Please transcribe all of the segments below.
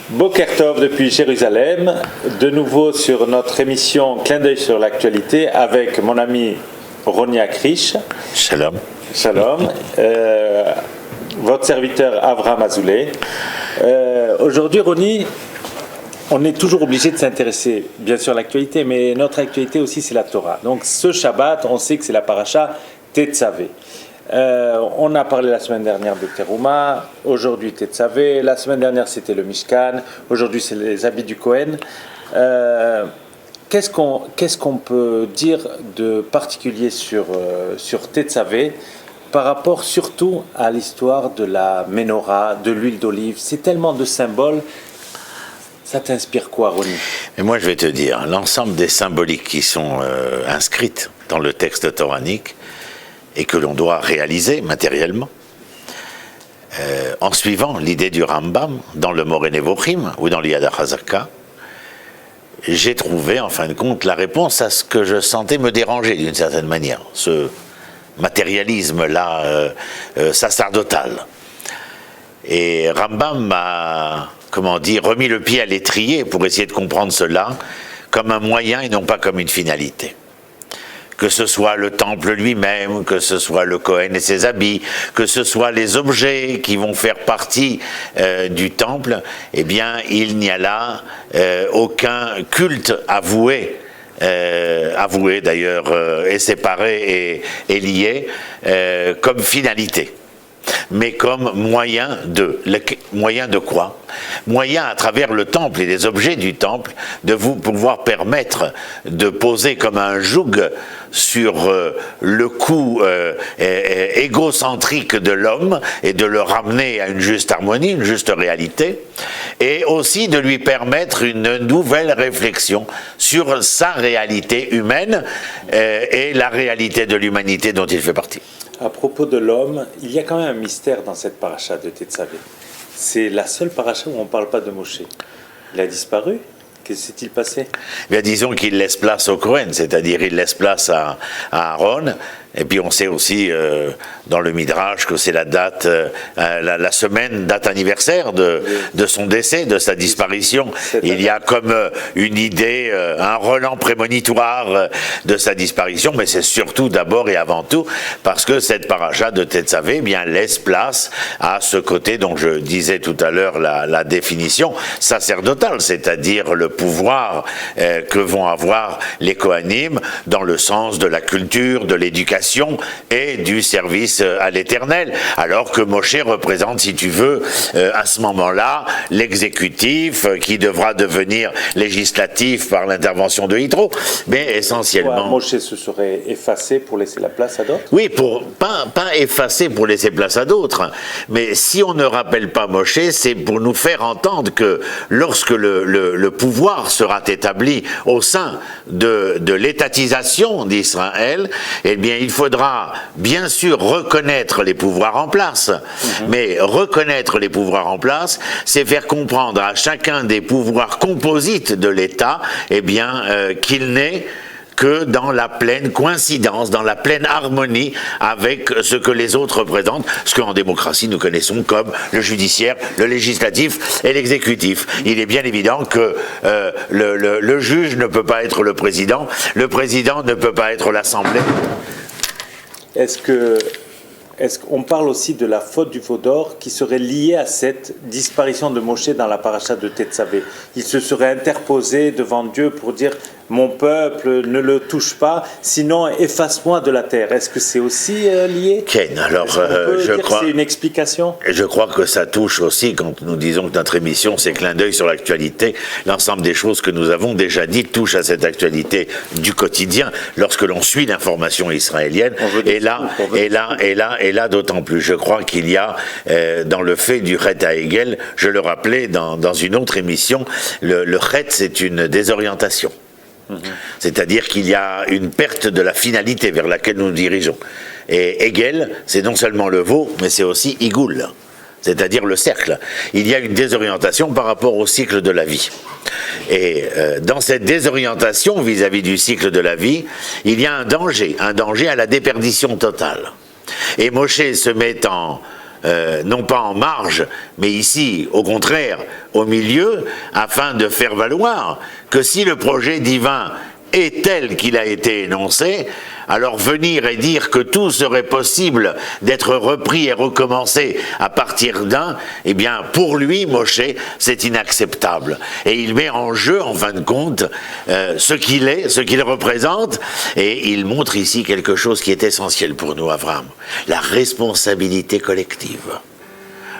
Boker Tov depuis Jérusalem, de nouveau sur notre émission Clin d'œil sur l'actualité avec mon ami Roni Akrish. Shalom. Shalom. Votre serviteur Avraham Azoulay. Aujourd'hui, Roni, on est toujours obligé de s'intéresser bien sûr à l'actualité, mais notre actualité aussi c'est la Torah. Donc ce Shabbat, on sait que c'est la paracha Tetzavé. On a parlé la semaine dernière de Terouma, aujourd'hui Tetzavé, la semaine dernière c'était le Mishkan, aujourd'hui c'est les habits du Kohen. Qu'est-ce qu'on peut dire de particulier sur Tetzavé par rapport surtout à l'histoire de la menorah, de l'huile d'olive? C'est tellement de symboles. Ça t'inspire quoi, Roni? Mais moi je vais te dire, l'ensemble des symboliques qui sont inscrites dans le texte toranique et que l'on doit réaliser matériellement, en suivant l'idée du Rambam dans le Moreh Nevochim ou dans l'Yad HaChazaka, j'ai trouvé en fin de compte la réponse à ce que je sentais me déranger d'une certaine manière, ce matérialisme-là sacerdotal. Et Rambam m'a, remis le pied à l'étrier pour essayer de comprendre cela comme un moyen et non pas comme une finalité. Que ce soit le temple lui-même, que ce soit le Kohen et ses habits, que ce soit les objets qui vont faire partie du temple, eh bien, il n'y a là aucun culte avoué d'ailleurs, est séparé et lié comme finalité, mais comme moyen de quoi? Moyen à travers le temple et les objets du temple de vous pouvoir permettre de poser comme un joug sur le cou égocentrique de l'homme et de le ramener à une juste harmonie, une juste réalité, et aussi de lui permettre une nouvelle réflexion sur sa réalité humaine et la réalité de l'humanité dont il fait partie. À propos de l'homme, il y a quand même un mystère dans cette paracha de Tetzavé. C'est la seule paracha où on ne parle pas de Moshe. Il a disparu? Que s'est-il passé? Bien, disons qu'il laisse place au Kohen, c'est-à-dire il laisse place à Aaron. Et puis on sait aussi dans le Midrash que c'est la date, la semaine, date anniversaire de son décès, de sa disparition. Il y a comme une idée, un relent prémonitoire de sa disparition, mais c'est surtout d'abord et avant tout parce que cette paracha de Tetzavé laisse place à ce côté dont je disais tout à l'heure la définition sacerdotale, c'est-à-dire le pouvoir que vont avoir les Kohanim dans le sens de la culture, de l'éducation et du service à l'Éternel, alors que Moshe représente, si tu veux, à ce moment-là, l'exécutif qui devra devenir législatif par l'intervention de Yitro, mais essentiellement... Moshe se serait effacé pour laisser la place à d'autres? Oui, pas effacé pour laisser place à d'autres, mais si on ne rappelle pas Moshe, c'est pour nous faire entendre que lorsque le pouvoir sera établi au sein de l'étatisation d'Israël, eh bien, il faudra bien sûr reconnaître les pouvoirs en place, mais reconnaître les pouvoirs en place, c'est faire comprendre à chacun des pouvoirs composites de l'État, eh bien, qu'il n'est que dans la pleine coïncidence, dans la pleine harmonie avec ce que les autres représentent, ce qu'en démocratie nous connaissons comme le judiciaire, le législatif et l'exécutif. Il est bien évident que le juge ne peut pas être le président ne peut pas être l'Assemblée. Est-ce qu'on parle aussi de la faute du veau d'or qui serait liée à cette disparition de Moshe dans la paracha de Tetzavé? Il se serait interposé devant Dieu pour dire « Mon peuple, ne le touche pas, sinon efface-moi de la terre ». Est-ce que c'est aussi lié? Ken, alors je crois que c'est une explication. Je crois que ça touche aussi, quand nous disons que notre émission c'est clin d'œil sur l'actualité, l'ensemble des choses que nous avons déjà dites touchent à cette actualité du quotidien lorsque l'on suit l'information israélienne. Et là, d'autant plus. Je crois qu'il y a dans le fait du Chet HaEgel, je le rappelais dans une autre émission, le Chet c'est une désorientation. C'est-à-dire qu'il y a une perte de la finalité vers laquelle nous nous dirigeons. Et Hegel, c'est non seulement le veau, mais c'est aussi Igoul, c'est-à-dire le cercle. Il y a une désorientation par rapport au cycle de la vie. Et dans cette désorientation vis-à-vis du cycle de la vie, il y a un danger à la déperdition totale. Et Moshe se met en non pas en marge, mais ici, au contraire, au milieu, afin de faire valoir que si le projet divin est tel qu'il a été énoncé, alors venir et dire que tout serait possible d'être repris et recommencé à partir d'un, eh bien, pour lui, Moshe, c'est inacceptable. Et il met en jeu, en fin de compte, ce qu'il est, ce qu'il représente, et il montre ici quelque chose qui est essentiel pour nous, Abraham, la responsabilité collective.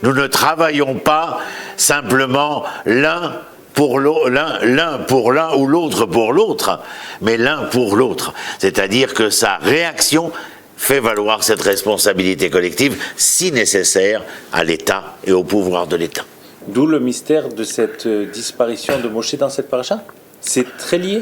Nous ne travaillons pas simplement l'un pour l'un ou l'autre pour l'autre, mais l'un pour l'autre. C'est-à-dire que sa réaction fait valoir cette responsabilité collective, si nécessaire, à l'État et au pouvoir de l'État. D'où le mystère de cette disparition de Moshe dans cette paracha. C'est très lié.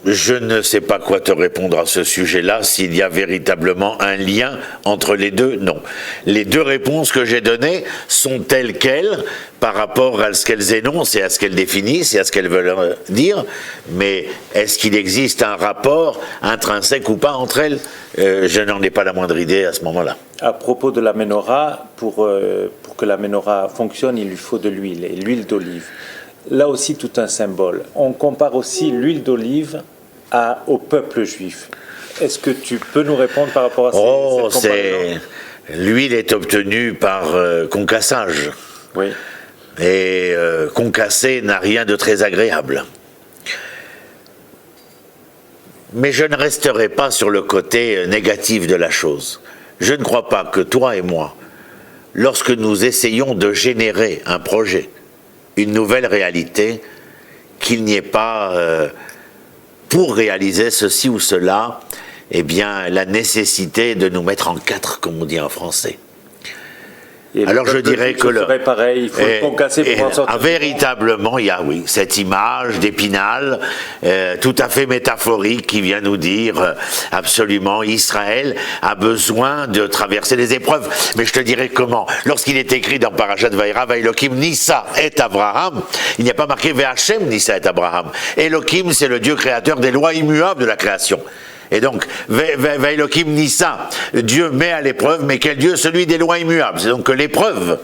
Je ne sais pas quoi te répondre à ce sujet-là, s'il y a véritablement un lien entre les deux, non. Les deux réponses que j'ai données sont telles quelles par rapport à ce qu'elles énoncent et à ce qu'elles définissent et à ce qu'elles veulent dire, mais est-ce qu'il existe un rapport intrinsèque ou pas entre elles? Je n'en ai pas la moindre idée à ce moment-là. À propos de la menorah, pour que la menorah fonctionne, il lui faut de l'huile, et l'huile d'olive. Là aussi, tout un symbole. On compare aussi l'huile d'olive au peuple juif. Est-ce que tu peux nous répondre par rapport à cette comparaison? L'huile est obtenue par concassage. Oui. Et concasser n'a rien de très agréable. Mais je ne resterai pas sur le côté négatif de la chose. Je ne crois pas que toi et moi, lorsque nous essayons de générer un projet, une nouvelle réalité, qu'il n'y ait pas, pour réaliser ceci ou cela, eh bien, la nécessité de nous mettre en quatre, comme on dit en français. Et alors je dirais que serait pareil, il faut le concasser pour en sortir. Véritablement, il y a cette image d'Épinal, tout à fait métaphorique, qui vient nous dire absolument Israël a besoin de traverser les épreuves. Mais je te dirais comment. Lorsqu'il est écrit dans Parashat Vaïra, Vaïlokim Nissa et Abraham, il n'y a pas marqué Ve'Hashem Nissa et Abraham. Elohim, c'est le Dieu créateur des lois immuables de la création. Et donc, Vaïlokim Nissa, Dieu met à l'épreuve, mais quel Dieu? Celui des lois immuables. C'est donc que l'épreuve,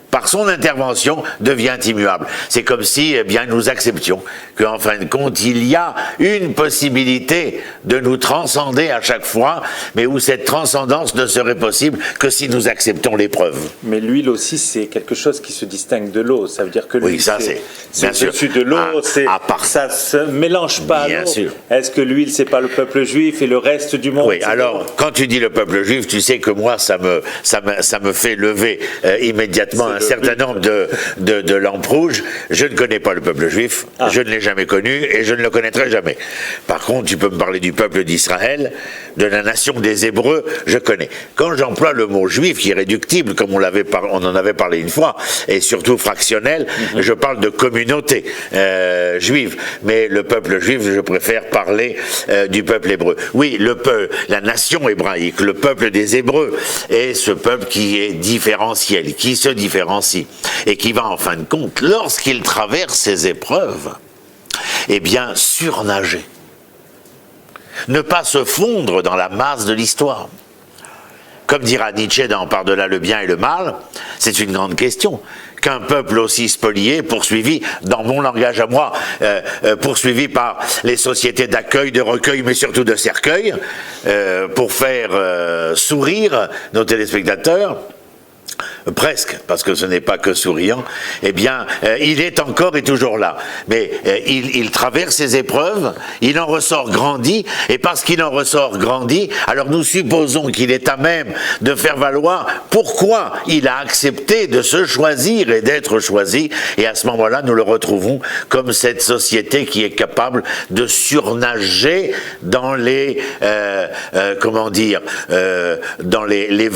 par son intervention, devient immuable. C'est comme si, eh bien, nous acceptions qu'en fin de compte, il y a une possibilité de nous transcender à chaque fois, mais où cette transcendance ne serait possible que si nous acceptons l'épreuve. Mais l'huile aussi, c'est quelque chose qui se distingue de l'eau. Ça veut dire que l'huile, oui, ça, c'est au-dessus de l'eau, ça se mélange pas à l'eau. Est-ce que l'huile, c'est pas le peuple juif et le reste du monde? Oui, alors, quand tu dis le peuple juif, tu sais que moi, ça me fait lever immédiatement un certain nombre de lampes rouges. Je ne connais pas le peuple juif, je ne l'ai jamais connu et je ne le connaîtrai jamais. Par contre, tu peux me parler du peuple d'Israël, de la nation des Hébreux, je connais. Quand j'emploie le mot juif, qui est réductible, comme on en avait parlé une fois, et surtout fractionnel, je parle de communauté juive. Mais le peuple juif, je préfère parler du peuple hébreu. Oui, la nation hébraïque, le peuple des Hébreux, est ce peuple qui est différentiel, qui se différencie, et qui va en fin de compte, lorsqu'il traverse ces épreuves, eh bien, surnager. Ne pas se fondre dans la masse de l'histoire. Comme dira Nietzsche dans Par-delà le bien et le mal, c'est une grande question. Qu'un peuple aussi spolié, poursuivi, dans mon langage à moi, poursuivi par les sociétés d'accueil, de recueil, mais surtout de cercueil, pour faire sourire nos téléspectateurs, presque, parce que ce n'est pas que souriant, eh bien, il est encore et toujours là. Mais il traverse ces épreuves, il en ressort grandi, et parce qu'il en ressort grandi, alors nous supposons qu'il est à même de faire valoir pourquoi il a accepté de se choisir et d'être choisi, et à ce moment-là, nous le retrouvons comme cette société qui est capable de surnager dans les, dans les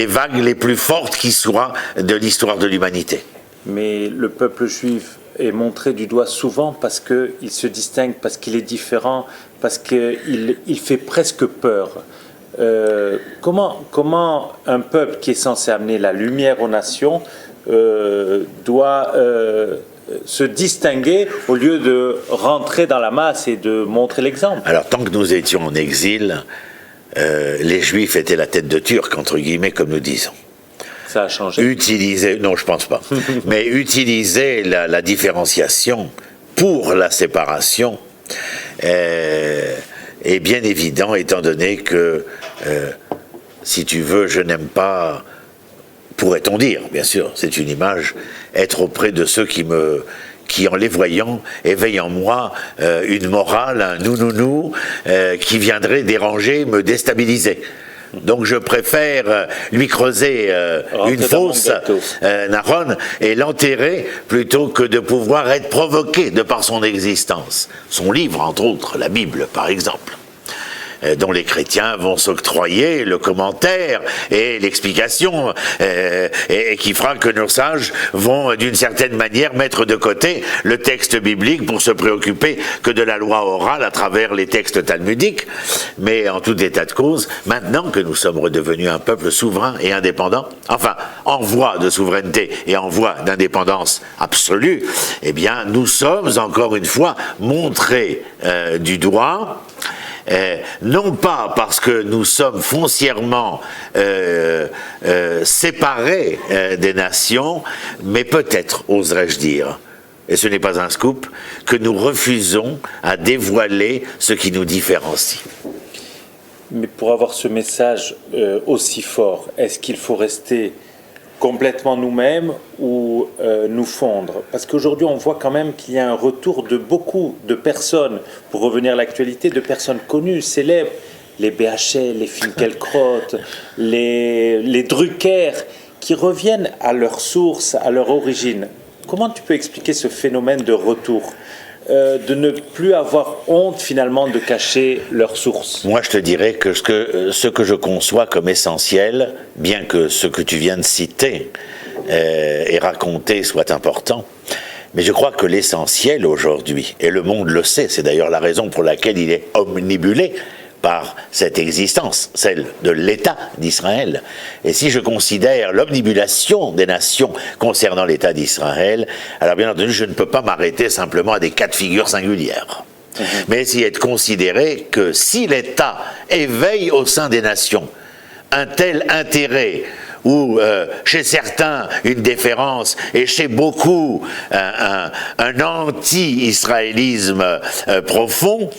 vagues, les plus fortes qui soient de l'histoire de l'humanité. Mais le peuple juif est montré du doigt souvent parce qu'il se distingue, parce qu'il est différent, parce qu'il fait presque peur. Comment un peuple qui est censé amener la lumière aux nations doit se distinguer au lieu de rentrer dans la masse et de montrer l'exemple? Alors, tant que nous étions en exil, les Juifs étaient la tête de Turc, entre guillemets, comme nous disons. Ça a changé. Non, je pense pas. Mais utiliser la différenciation pour la séparation est bien évident, étant donné que, si tu veux, je n'aime pas, pourrait-on dire, bien sûr, c'est une image, être auprès de ceux qui en les voyant, éveillent en moi une morale, un nous, qui viendrait déranger, me déstabiliser. Donc je préfère lui creuser une fosse, Naron, et l'enterrer, plutôt que de pouvoir être provoqué de par son existence. Son livre, entre autres, la Bible, par exemple, dont les chrétiens vont s'octroyer le commentaire et l'explication, et qui fera que nos sages vont d'une certaine manière mettre de côté le texte biblique pour se préoccuper que de la loi orale à travers les textes talmudiques. Mais en tout état de cause, maintenant que nous sommes redevenus un peuple souverain et indépendant, enfin en voie de souveraineté et en voie d'indépendance absolue, eh bien nous sommes encore une fois montrés du doigt. Non pas parce que nous sommes foncièrement séparés des nations, mais peut-être, oserais-je dire, et ce n'est pas un scoop, que nous refusons à dévoiler ce qui nous différencie. Mais pour avoir ce message aussi fort, est-ce qu'il faut rester complètement nous-mêmes ou nous fondre? Parce qu'aujourd'hui, on voit quand même qu'il y a un retour de beaucoup de personnes, pour revenir à l'actualité, de personnes connues, célèbres, les BHL, les Finkielkraut, les Drucker, qui reviennent à leur source, à leur origine. Comment tu peux expliquer ce phénomène de retour, de ne plus avoir honte finalement de cacher leur source? Moi, je te dirais que ce que je conçois comme essentiel, bien que ce que tu viens de citer et raconter soit important, mais je crois que l'essentiel aujourd'hui, et le monde le sait, c'est d'ailleurs la raison pour laquelle il est omnibulé par cette existence, celle de l'État d'Israël. Et si je considère l'omnibulation des nations concernant l'État d'Israël, alors bien entendu, je ne peux pas m'arrêter simplement à des cas de figure singulières. Mais essayer de considérer que si l'État éveille au sein des nations un tel intérêt, ou chez certains une déférence, et chez beaucoup un anti-israélisme profond,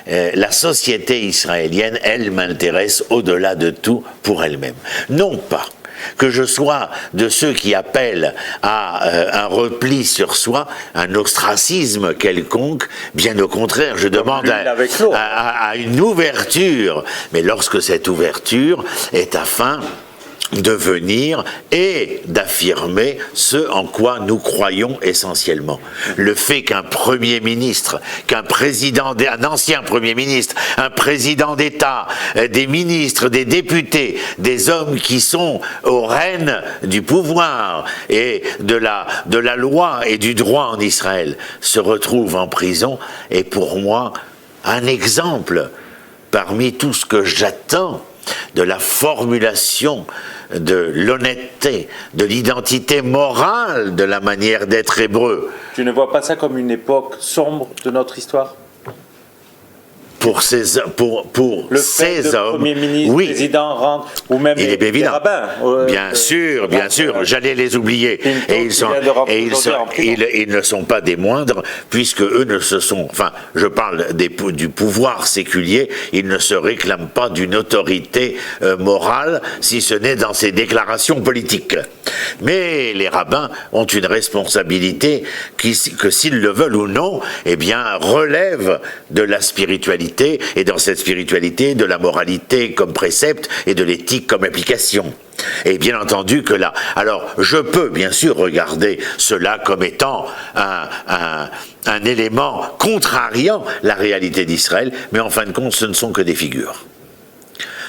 la société israélienne, elle m'intéresse au-delà de tout pour elle-même. Non pas que je sois de ceux qui appellent à un repli sur soi, un ostracisme quelconque, bien au contraire, je demande à une ouverture, mais lorsque cette ouverture est afin de venir et d'affirmer ce en quoi nous croyons essentiellement. Le fait qu'un Premier ministre, un ancien Premier ministre, un président d'État, des ministres, des députés, des hommes qui sont aux rênes du pouvoir et de la loi et du droit en Israël se retrouvent en prison est pour moi un exemple parmi tout ce que j'attends de la formulation de l'honnêteté, de l'identité morale de la manière d'être hébreu. Tu ne vois pas ça comme une époque sombre de notre histoire? Pour ces hommes, Premier ministre, oui, président rentre, ou même les rabbins. Bien sûr, j'allais les oublier. Et ils ne sont pas des moindres, puisque eux ne se sont, enfin, je parle du pouvoir séculier, ils ne se réclament pas d'une autorité morale, si ce n'est dans ses déclarations politiques. Mais les rabbins ont une responsabilité que s'ils le veulent ou non, eh bien, relève de la spiritualité, et dans cette spiritualité, de la moralité comme précepte et de l'éthique comme application. Et bien entendu que là, alors je peux bien sûr regarder cela comme étant un élément contrariant la réalité d'Israël, mais en fin de compte, ce ne sont que des figures.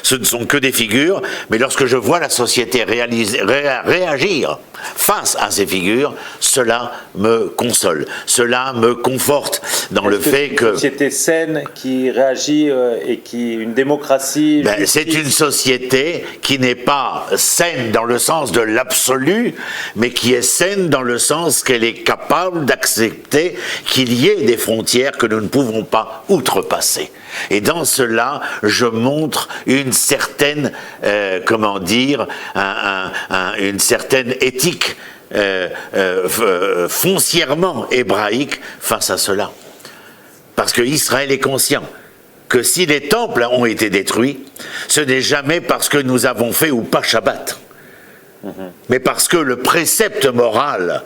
Ce ne sont que des figures, mais lorsque je vois la société réagir face à ces figures, cela me console, cela me conforte dans le fait que... Une société saine qui réagit et qui... Une démocratie... c'est une société qui n'est pas saine dans le sens de l'absolu, mais qui est saine dans le sens qu'elle est capable d'accepter qu'il y ait des frontières que nous ne pouvons pas outrepasser. Et dans cela, je montre une certaine, une certaine éthique foncièrement hébraïque face à cela. Parce que Israël est conscient que si les temples ont été détruits, ce n'est jamais parce que nous avons fait ou pas Shabbat, mais parce que le précepte moral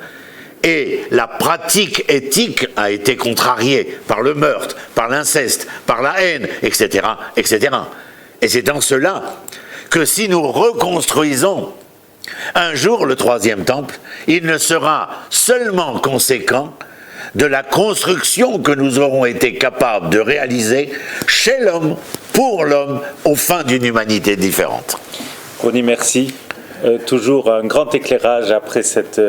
et la pratique éthique a été contrariée par le meurtre, par l'inceste, par la haine, etc., etc. Et c'est dans cela que si nous reconstruisons un jour le troisième temple, il ne sera seulement conséquent de la construction que nous aurons été capables de réaliser chez l'homme, pour l'homme, aux fins d'une humanité différente. Rony, merci. Toujours un grand éclairage après cette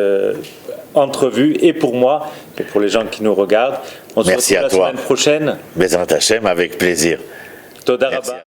entrevue, et pour moi, et pour les gens qui nous regardent. On se retrouve la semaine prochaine. Bezrat Hashem, avec plaisir. Toda Rabba.